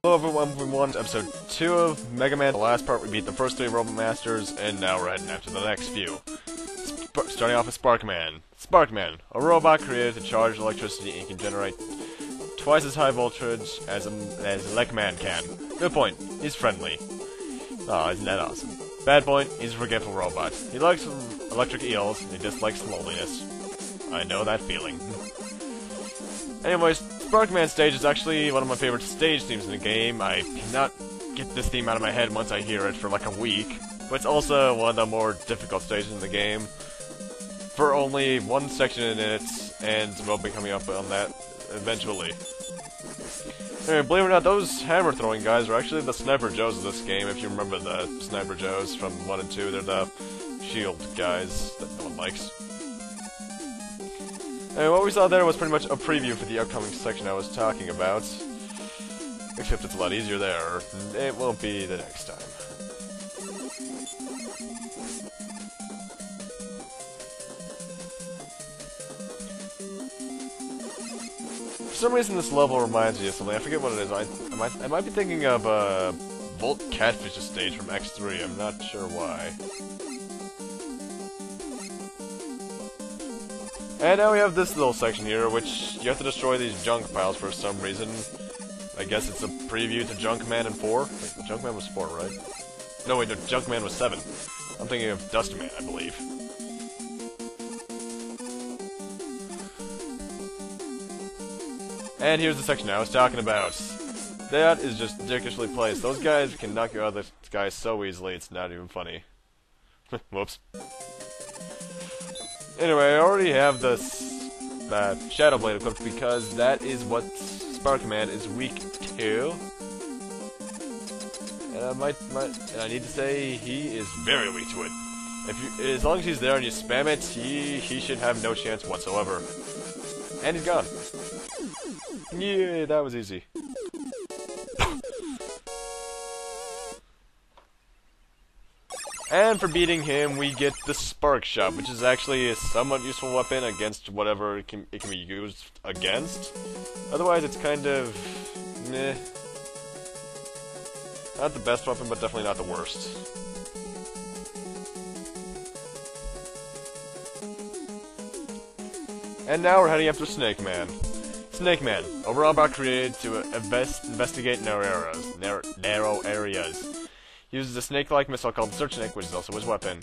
Hello everyone, we won episode 2 of Megaman. The last part we beat the first 3 Robot Masters, and now we're heading after the next few. Starting off with Sparkman. Sparkman, a robot created to charge electricity and can generate twice as high voltage as Megaman can. Good point, he's friendly. Aw, isn't that awesome? Bad point, he's a forgetful robot. He likes electric eels, and he dislikes loneliness. I know that feeling. Anyways, Sparkman stage is actually one of my favorite stage themes in the game. I cannot get this theme out of my head once I hear it for like a week. But it's also one of the more difficult stages in the game. For only one section in it, and we'll be coming up on that eventually. Anyway, believe it or not, those hammer throwing guys are actually the Sniper Joes of this game, if you remember the Sniper Joes from 1 and 2. They're the shield guys that no one likes. And what we saw there was pretty much a preview for the upcoming section I was talking about. Except it's a lot easier there. It won't be the next time. For some reason this level reminds me of something. I forget what it is. I might be thinking of Volt Catfish's stage from X3. I'm not sure why. And now we have this little section here, which you have to destroy these junk piles for some reason. I guess it's a preview to Junkman in 4? Wait, Junkman was 4, right? No, wait, no, Junkman was 7. I'm thinking of Dustman, I believe. And here's the section I was talking about. That is just ridiculously placed. Those guys can knock you out of the sky so easily, it's not even funny. Whoops. Anyway, I already have this Shadow Blade equipped because that is what Sparkman is weak to. And I need to say he is very weak to it. As long as he's there and you spam it, he should have no chance whatsoever. And he's gone. Yeah, that was easy. And for beating him, we get the Spark Shot, which is actually a somewhat useful weapon against whatever it can be used against. Otherwise, it's kind of... meh. Not the best weapon, but definitely not the worst. And now we're heading after Snake Man. Snake Man, a robot created to investigate narrow areas. He uses a snake-like missile called Search Snake, which is also his weapon.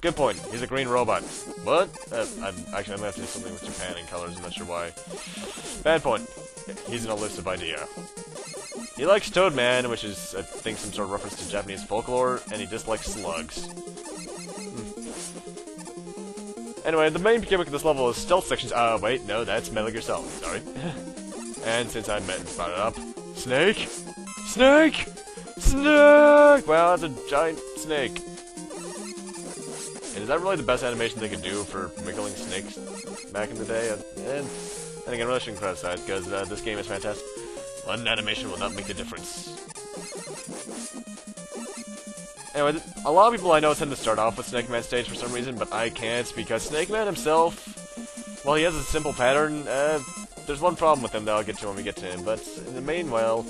Good point. He's a green robot. What? I'm gonna have to do something with Japan in colors. I'm not sure why. Bad point. He's an elusive idea. He likes Toadman, which is, I think, some sort of reference to Japanese folklore, and he dislikes slugs. Anyway, the main gimmick of this level is stealth sections. Wait, no, that's Metal Gear Solid. Sorry. And since I brought it up, Snake? Snake! Snake! Well, that's a giant snake. And is that really the best animation they could do for wiggling snakes back in the day? And I think I really shouldn't criticize, because this game is fantastic. One animation will not make the difference. Anyway, a lot of people I know tend to start off with Snake Man stage for some reason, but I can't, because Snake Man himself, well, he has a simple pattern. There's one problem with him that I'll get to when we get to him, but in the main, well,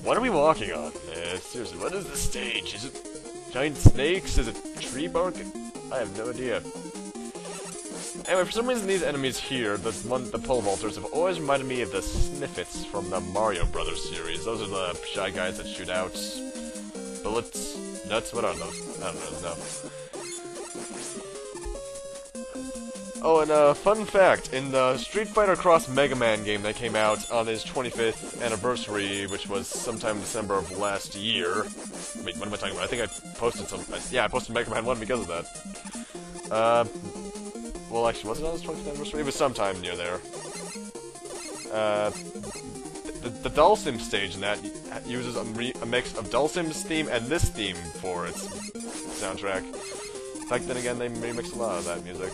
what are we walking on? Seriously, what is this stage? Is it giant snakes? Is it tree bark? I have no idea. Anyway, for some reason these enemies here, the pole vaulters, have always reminded me of the Sniffits from the Mario Brothers series. Those are the shy guys that shoot out bullets, nuts, what are those? I don't know. Oh, and fun fact, in the Street Fighter Cross Megaman game that came out on his 25th anniversary, which was sometime in December of last year... Wait, what am I talking about? I think I posted some... Yeah, I posted Megaman 1 because of that. Well, actually, was it on his 25th anniversary? It was sometime near there. The Dulcim stage in that uses a mix of Dulcim's theme and this theme for its soundtrack. Back then again, they remixed a lot of that music.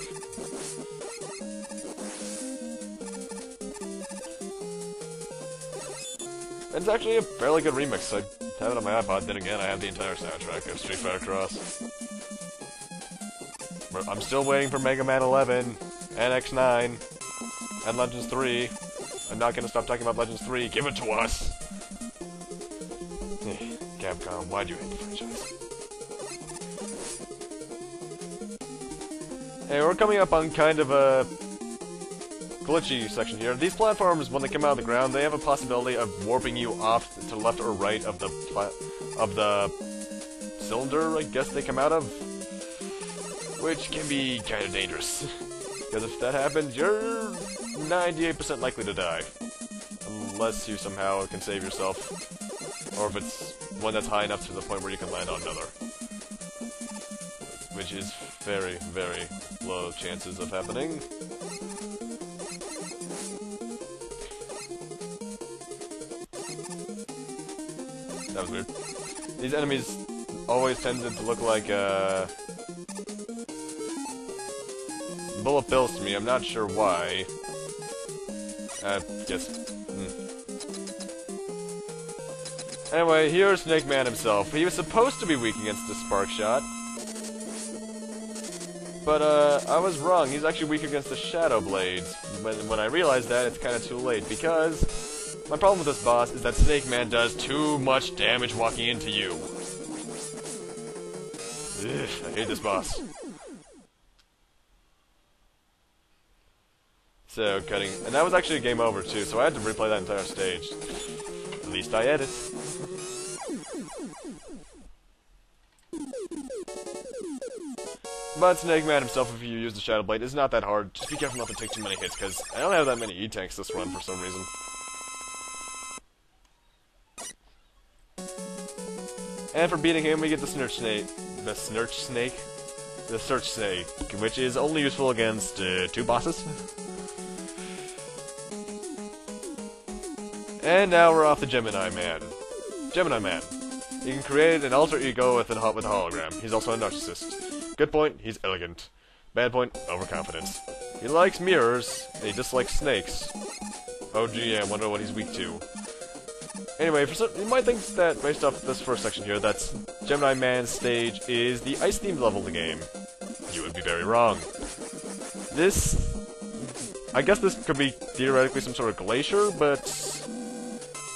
It's actually a fairly good remix. I have it on my iPod, then again, I have the entire soundtrack of Street Fighter Cross. I'm still waiting for Mega Man 11, and X9, and Legends 3. I'm not gonna stop talking about Legends 3. Give it to us! Capcom, why do you hate the franchise? Hey, we're coming up on kind of a glitchy section here. These platforms, when they come out of the ground, they have a possibility of warping you off to the left or right of the cylinder, I guess they come out of, which can be kind of dangerous. Because if that happens, you're 98% likely to die. Unless you somehow can save yourself. Or if it's one that's high enough to the point where you can land on another. Which is very, very low chances of happening. That was weird. These enemies always tended to look like, bullet bills to me. I'm not sure why. Anyway, here's Snake Man himself. He was supposed to be weak against the Spark Shot. But, I was wrong. He's actually weak against the Shadow Blades. When I realized that, it's kind of too late, because my problem with this boss is that Snake Man does too much damage walking into you. Ugh, I hate this boss. So, cutting... And that was actually a game over, too, so I had to replay that entire stage. At least I edit. But Snake Man himself, if you use the Shadow Blade, is not that hard. Just be careful not to take too many hits, because I don't have that many E-tanks this run for some reason. And for beating him, we get the Search Snake. The Search Snake, which is only useful against 2 bosses. And now we're off to Gemini Man. Gemini Man. He can create an alter ego with a hologram. He's also a narcissist. Good point, he's elegant. Bad point, overconfidence. He likes mirrors, and he dislikes snakes. Oh gee, I wonder what he's weak to. Anyway, you might think that, based off this first section here, that Gemini Man's stage is the ice-themed level of the game. You would be very wrong. I guess this could be theoretically some sort of glacier, but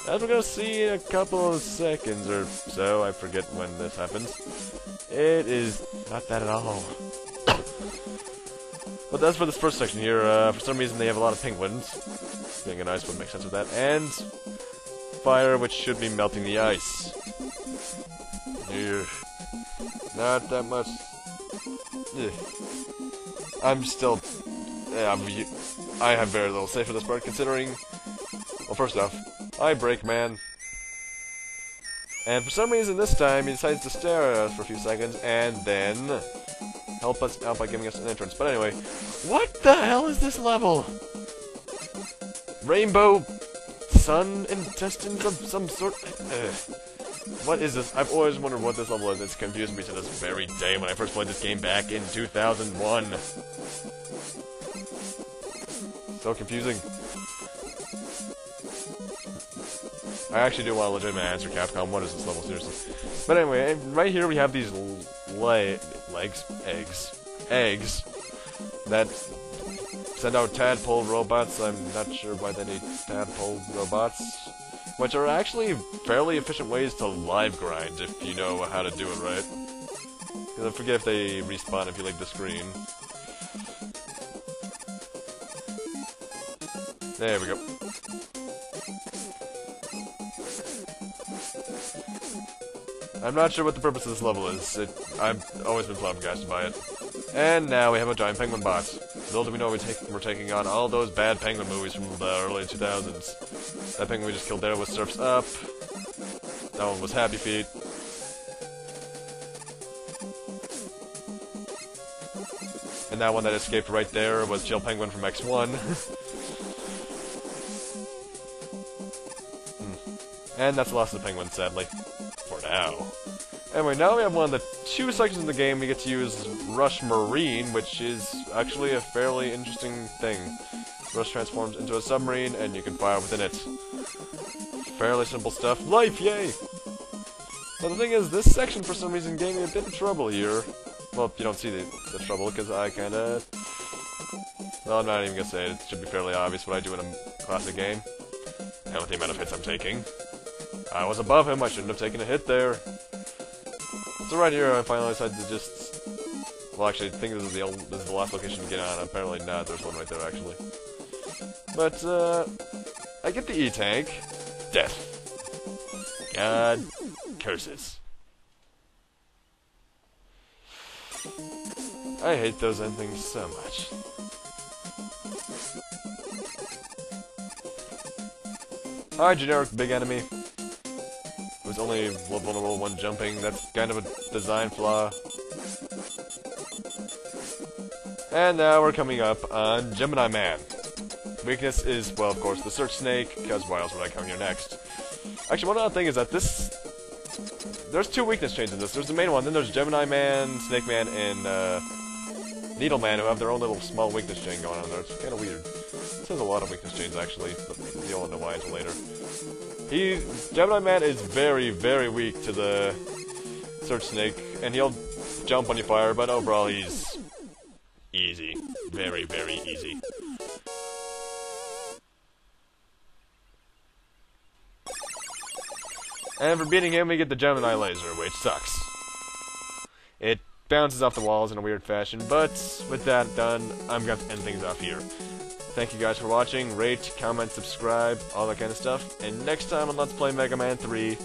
as we're gonna see in a couple of seconds or so, I forget when this happens, it is not that at all. But that's for this first section here. For some reason they have a lot of penguins. Being an ice would make sense of that. And fire, which should be melting the ice. Ugh. Not that much. Ugh. I have very little say for this part, considering... Well, first off, I break man. And for some reason this time he decides to stare at us for a few seconds and then help us out by giving us an entrance. But anyway, what the hell is this level? Rainbow sun intestines of some sort? What is this? I've always wondered what this level is. It's confused me to this very day when I first played this game back in 2001. So confusing. I actually do want a legitimate answer, Capcom. What is this level, seriously? But anyway, right here we have these eggs, that send out tadpole robots. I'm not sure why they need tadpole robots, which are actually fairly efficient ways to live grind if you know how to do it right. Because I forget if they respawn if you leave the screen. There we go. I'm not sure what the purpose of this level is. I've always been flabbergasted by it. And now we have a giant penguin bot. Little do we know we're taking on all those bad penguin movies from the early 2000s. That penguin we just killed there was Surf's Up. That one was Happy Feet. And that one that escaped right there was Chill Penguin from X1. And that's the last of the penguin, sadly. For now. Anyway, now we have one of the 2 sections of the game we get to use Rush Marine, which is actually a fairly interesting thing. Rush transforms into a submarine, and you can fire within it. Fairly simple stuff. Life, yay! But the thing is, this section for some reason gave me a bit of trouble here. Well, you don't see the trouble, because I kinda... Well, I'm not even gonna say it. It should be fairly obvious what I do in a classic game. And with the amount of hits I'm taking. I was above him, I shouldn't have taken a hit there. So right here, I finally decided to just... Well, actually, I think this is the last location to get on. Apparently not, there's one right there, actually. But, I get the E-Tank. Death. God curses. I hate those endings so much. Alright, generic big enemy. It was only vulnerable when jumping. That's kind of a design flaw. And now we're coming up on Gemini Man. Weakness is, well, of course, the Search Snake, because why else would I come here next? Actually, one other thing is that there's two weakness chains in this. There's the main one, then there's Gemini Man, Snake Man, and Needle Man, who have their own little small weakness chain going on there. It's kind of weird. This has a lot of weakness chains, actually, but you'll know why until later. Gemini Man is very, very weak to the Search Snake, and he'll jump when you fire, but overall he's easy. Very, very easy. And for beating him, we get the Gemini Laser, which sucks. It bounces off the walls in a weird fashion, but with that done, I'm going to end things off here. Thank you guys for watching. Rate, comment, subscribe, all that kind of stuff. And next time on Let's Play Mega Man 3,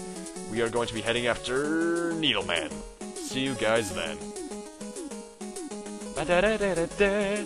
we are going to be heading after Needle Man. See you guys then. Ba-da-da-da-da-da.